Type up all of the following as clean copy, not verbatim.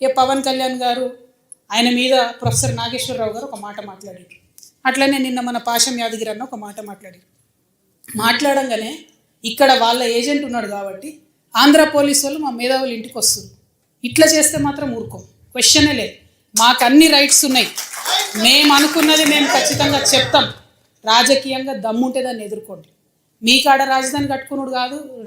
ఇక పవన్ కళ్యాణ్ గారు ఆయన మీద ప్రొఫెసర్ నాగేశ్వరరావు గారు ఒక మాట మాట్లాడారు. అట్లనే నిన్న మన పాశం యాదగిరి అన్న ఒక మాట మాట్లాడారు. మాట్లాడంగానే ఇక్కడ వాళ్ళ ఏజెంట్ ఉన్నాడు కాబట్టి ఆంధ్ర పోలీసు వాళ్ళు మా మేధావులు ఇంటికి వస్తారు. ఇట్లా చేస్తే మాత్రం ఊరుకోం, క్వశ్చనే లేదు. మాకు అన్ని రైట్స్ ఉన్నాయి, మేము అనుకున్నది మేము ఖచ్చితంగా చెప్తాం. రాజకీయంగా దమ్ముంటే దాన్ని ఎదుర్కోండి. మీ కాడ రాజధాని కట్టుకున్నాడు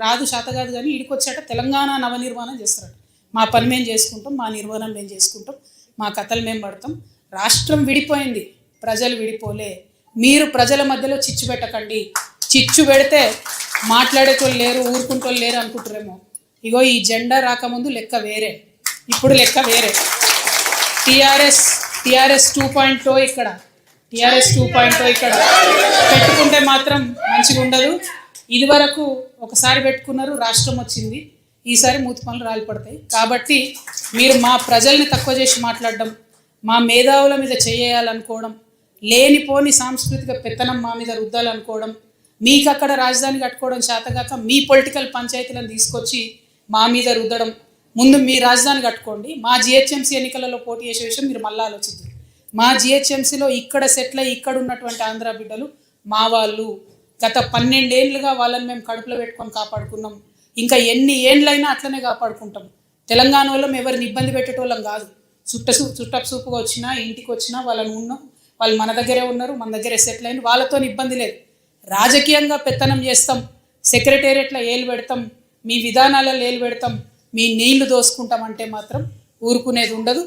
రాదు శాత కాదు, కానీ ఇడికి వచ్చాక తెలంగాణ నవనిర్మాణం చేస్తాడు. మా పని మేము చేసుకుంటాం, మా నిర్మాణం మేము చేసుకుంటాం, మా కథలు మేము పడతాం. రాష్ట్రం విడిపోయింది, ప్రజలు విడిపోలే. మీరు ప్రజల మధ్యలో చిచ్చు పెట్టకండి. చిచ్చు పెడితే మాట్లాడేటోళ్ళు లేరు, ఊరుకుంటోళ్ళు లేరు అనుకుంటారేమో. ఇగో ఈ జెండా రాకముందు లెక్క వేరే, ఇప్పుడు లెక్క వేరే. టీఆర్ఎస్ 2.0 ఇక్కడ, టీఆర్ఎస్ 2.0 ఇక్కడ పెట్టుకుంటే మాత్రం మంచిగా ఉండదు. ఇది వరకు ఒకసారి పెట్టుకున్నారు, రాష్ట్రం వచ్చింది. ఈసారి మూతి పనులు రాలిపడతాయి. కాబట్టి మీరు మా ప్రజల్ని తక్కువ చేసి మాట్లాడడం, మా మేధావుల మీద చేయాలనుకోవడం, లేనిపోని సాంస్కృతిక పెత్తనం మా మీద రుద్దాలనుకోవడం, మీకు అక్కడ రాజధాని కట్టుకోవడం చేతగాక మీ పొలిటికల్ పంచాయతీలను తీసుకొచ్చి మా మీద రుద్దడం. ముందు మీ రాజధాని కట్టుకోండి. మా జిహెచ్ఎంసీ ఎన్నికలలో పోటీ చేసే విషయం మీరు మళ్ళీ ఆలోచిద్దాం. మా జిహెచ్ఎంసీలో ఇక్కడ సెటిల్ అయ్యి ఇక్కడ ఉన్నటువంటి ఆంధ్ర బిడ్డలు మా వాళ్ళు. గత 12 ఏళ్ళుగా వాళ్ళని మేము కడుపులో పెట్టుకొని కాపాడుకున్నాం. ఇంకా ఎన్ని ఏళ్ళైనా అట్లనే కాపాడుకుంటాం. తెలంగాణ వాళ్ళం ఎవరిని ఇబ్బంది పెట్టేటోళ్ళం కాదు. చుట్టపు చూపుగా వచ్చినా ఇంటికి వచ్చినా వాళ్ళని ఉన్నాం, వాళ్ళు మన దగ్గరే ఉన్నారు, మన దగ్గరే సెటిల్ అయిన వాళ్ళతో ఇబ్బంది లేదు. రాజకీయంగా పెత్తనం చేస్తాం, సెక్రటేరియట్లో ఏలు పెడతాం, మీ విధానాలలో ఏలు పెడతాం, మీ నీళ్లు దోసుకుంటాం అంటే మాత్రం ఊరుకునేది ఉండదు.